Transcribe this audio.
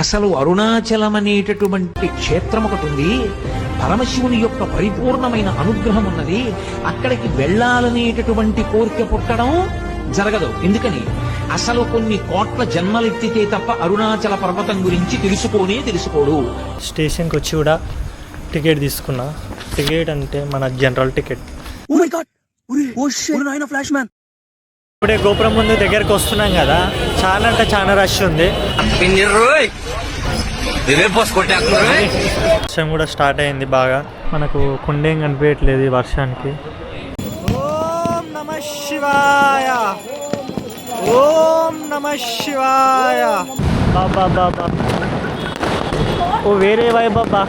అసలు అరుణాచలం అనేటటువంటి క్షేత్రం ఒకటి ఉంది. పరమశివుని యొక్క పరిపూర్ణమైన అనుగ్రహం ఉన్నది. అక్కడికి వెళ్ళాలనేటటువంటి కోరిక పుట్టడం జరగదు. ఎందుకని? అసలు కొన్ని కోట్ల జన్మలెత్తితే తప్ప అరుణాచల పర్వతం గురించి తెలుసుకోడు. స్టేషన్కి వచ్చి కూడా టికెట్ తీసుకున్నా. టికెట్ అంటే మన జనరల్ టికెట్. ఇప్పుడే గోపురం ముందు దగ్గరకు వస్తున్నాం కదా, చాలా అంటే చాలా రష్ ఉంది. వర్షం కూడా స్టార్ట్ అయింది బాగా. మనకు కుండేం కనిపించట్లేదు ఈ వర్షానికి. ఓం నమః శివాయ, ఓం నమః శివాయ. బాబా బాబా ఓ వేరే వై బాబా.